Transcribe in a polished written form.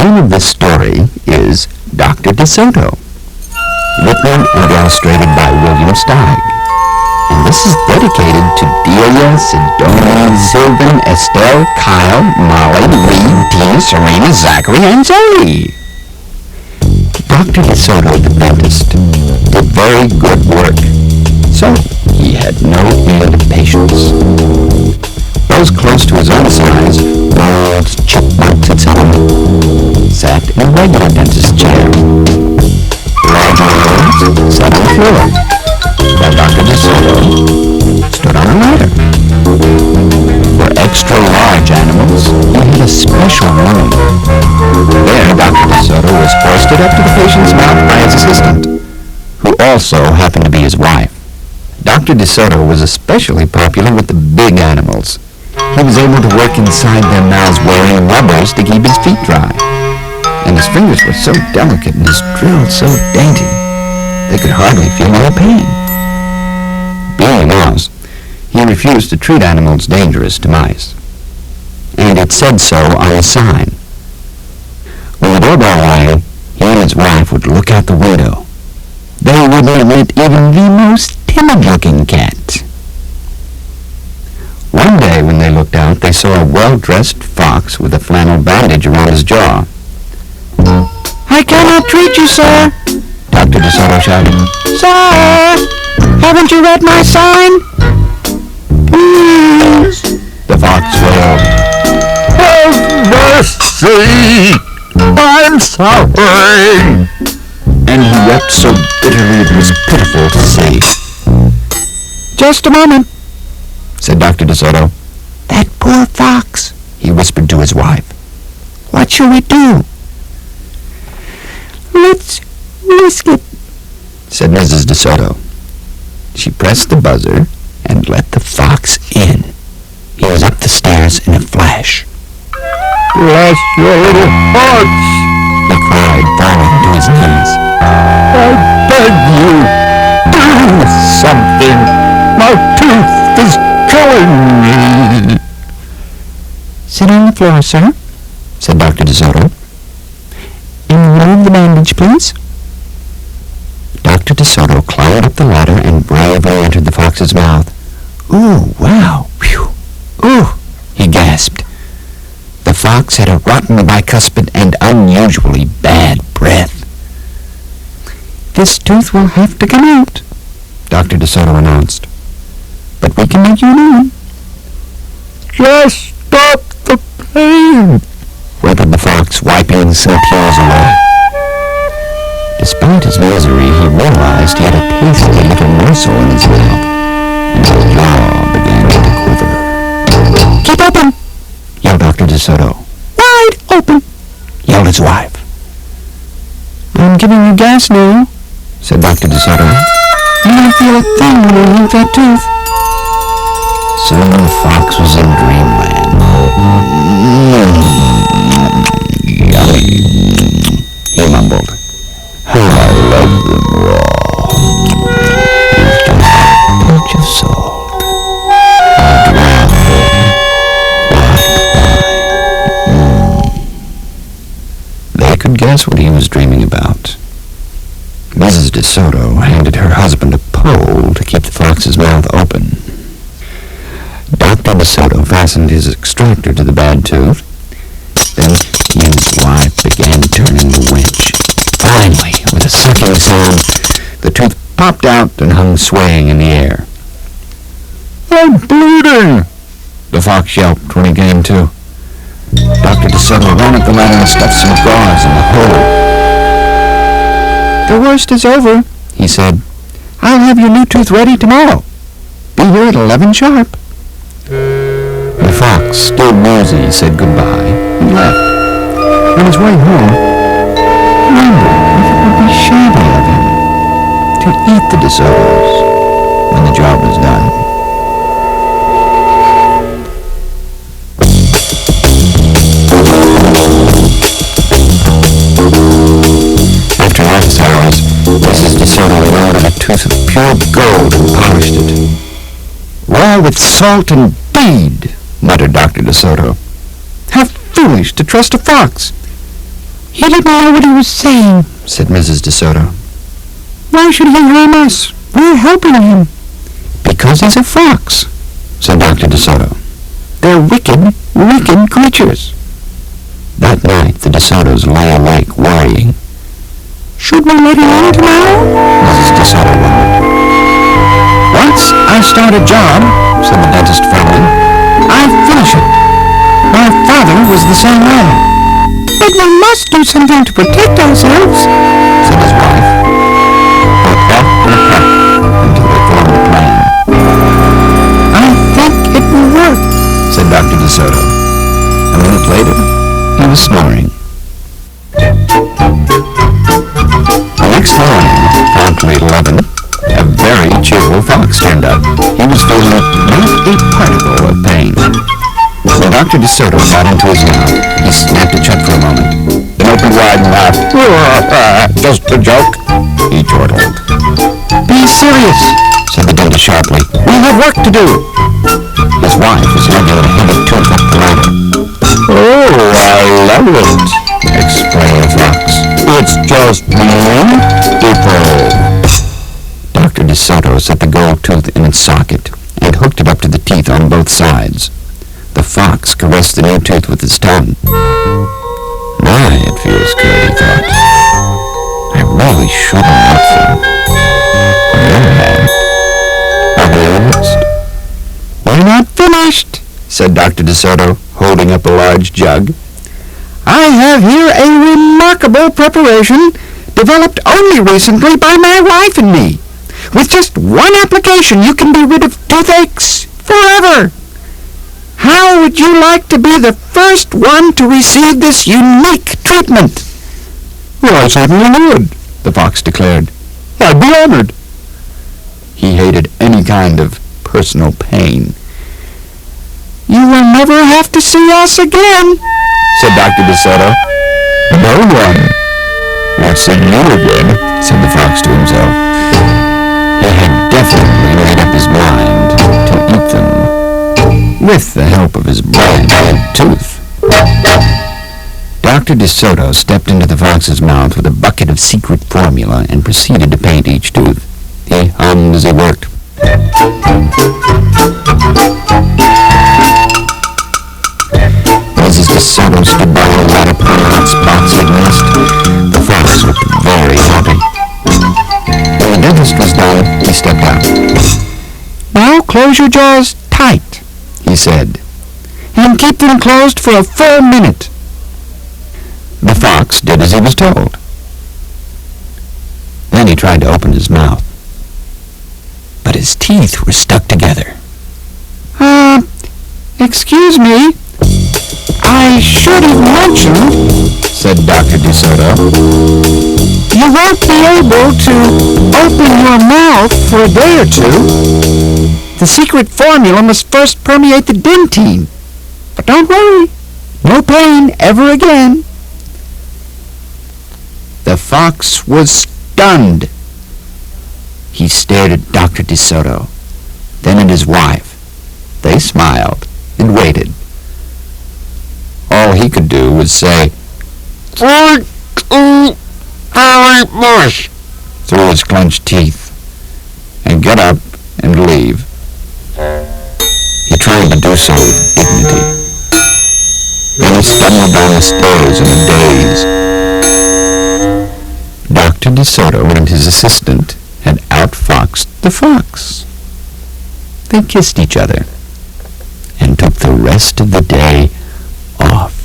name of this story is Dr. DeSoto, written and illustrated by William Steig. And this is dedicated to Delia, Sidonia, Sylvan, Estelle, Kyle, Molly, Lee, Tina, Serena, Zachary, and Zoe. Dr. DeSoto, the dentist, did very good work, so he had no end of patience. Those close to his own size, moles, chipmunks, etc., sat in a regular dentist chair. Larger ones sat on the floor, while Dr. DeSoto stood on a ladder. For extra large animals, he had a special room. There, Dr. DeSoto was hoisted up to the patient's mouth by his assistant, who also happened to be his wife. Dr. DeSoto was especially popular with the big animals. He was able to work inside their mouths wearing rubbers to keep his feet dry. And his fingers were so delicate and his drills so dainty, they could hardly feel any pain. Being a mouse, he refused to treat animals dangerous to mice. And it said so on a sign. When the doorbell rang, he and his wife would look out the window. They wouldn't admit even the most timid-looking cat. One day when they looked out, they saw a well-dressed fox with a flannel bandage around his jaw. "I cannot treat you, sir," Dr. DeSoto shouted. "Sir, haven't you read my sign?" "Please," the fox wailed. "Have mercy! I'm suffering!" And he wept so bitterly it was pitiful to see. "Just a moment," said Dr. DeSoto. "That poor fox," he whispered to his wife. "What shall we do?" "Let's risk it," said Mrs. DeSoto. She pressed the buzzer and let the fox in. He was up the stairs in a flash. "Bless your little hearts," he cried, falling to his knees. "I beg you, do something. My tooth is killing me." "Sit on the floor, sir," said Dr. DeSoto. "And remove the bandage, please." Dr. DeSoto climbed up the ladder and bravely entered the fox's mouth. "Ooh, wow, phew, ooh," he gasped. The fox had a rotten bicuspid and unusually bad breath. "This tooth will have to come out," Dr. DeSoto announced. "But we can make you a new one." "Just stop the pain," whimpered the fox, wiping some tears away. Despite his misery, he realized he had a tasty little morsel in his mouth, and his jaw began to quiver. "Keep open!" yelled Dr. DeSoto. "Wide open!" yelled his wife. "I'm giving you gas now," said Dr. DeSoto. "You won't feel a thing when you leave that tooth." Soon the fox was in dreamland. Yummy, he mumbled. "How I love them raw. With just a pinch of salt. I'd rather They could guess what he was dreaming about. Mrs. DeSoto handed her husband a pole to keep the fox's mouth open. Dr. DeSoto fastened his extractor to the bad tooth. Then he and his wife began turning the winch. Finally, with a sucking sound, the tooth popped out and hung swaying in the air. "I'm bleeding!" the fox yelped when he came to. Dr. DeSoto ran up the ladder and stuffed some gauze in the hole. "The worst is over," he said. "I'll have your new tooth ready tomorrow. Be here at 11 sharp." The fox, still woozy, said goodbye and left. On his way home, he wondered if it would be shabby of him to eat the DeSotos when the job was done. After office hours, Mrs. DeSoto loaded a tooth of pure gold and polished it. "Raw with salt indeed," muttered Dr. DeSoto. "How foolish to trust a fox! He didn't know what he was saying, said Mrs. DeSoto. Why should he harm us? We're helping him. Because he's a fox, said Dr. DeSoto. They're wicked, wicked creatures. That night, the DeSotos lay awake, worrying. Should we let him in tomorrow? Mrs. DeSoto wondered. Once I start a job, said the dentist firmly, I finish it. My father was the same way. But we must do something to protect ourselves, said his wife. They thought and thought until they formed a plan. I think it will work, said Dr. DeSoto. A minute later, he was snoring. The next morning, promptly at 11, a very cheerful fox turned up. He was feeling not a particle of pain. When Dr. DeSoto got into his mouth, he snapped it shut for a moment, then opened wide and laughed. Just a joke, he chortled. Be serious, said the dentist sharply. We have work to do. His wife was lugging a heavy tooth up the ladder. Oh, I love it, explained the fox. It's just me, people. Dr. DeSoto set the gold tooth in its socket and hooked it up to the teeth on both sides. The fox caressed the new tooth with his tongue. My, it feels good, he thought. I really shouldn't eat them. On the other hand, are they almost? We're not finished, said Dr. DeSoto, holding up a large jug. I have here a remarkable preparation developed only recently by my wife and me. With just one application, you can be rid of toothaches forever. How would you like to be the first one to receive this unique treatment? Well, I certainly would, the fox declared. I'd be honored. He hated any kind of personal pain. You will never have to see us again, said Dr. DeSoto. No one will see you again, said the fox to himself. He had definitely made up his mind to eat them, with the help of his brand new tooth. Dr. DeSoto stepped into the fox's mouth with a bucket of secret formula and proceeded to paint each tooth. He hummed as he worked. Mrs. DeSoto stood by her ladder pulling out spots he'd missed. The fox looked very happy. When the dentist was done, he stepped out. Now close your jaws tight, he said, and keep them closed for a full minute. The fox did as he was told. Then he tried to open his mouth, but his teeth were stuck together. Excuse me, I should have mentioned, said Dr. DeSoto, you won't be able to open your mouth for a day or two. The secret formula must first permeate the dentine. But don't worry, no pain ever again. The fox was stunned. He stared at Dr. DeSoto, then at his wife. They smiled and waited. All he could do was say, "Thank you very much," through his clenched teeth, and get up and leave. He tried to do so with dignity. Then he stumbled down the stairs in a daze. Dr. DeSoto and his assistant had outfoxed the fox. They kissed each other and took the rest of the day off.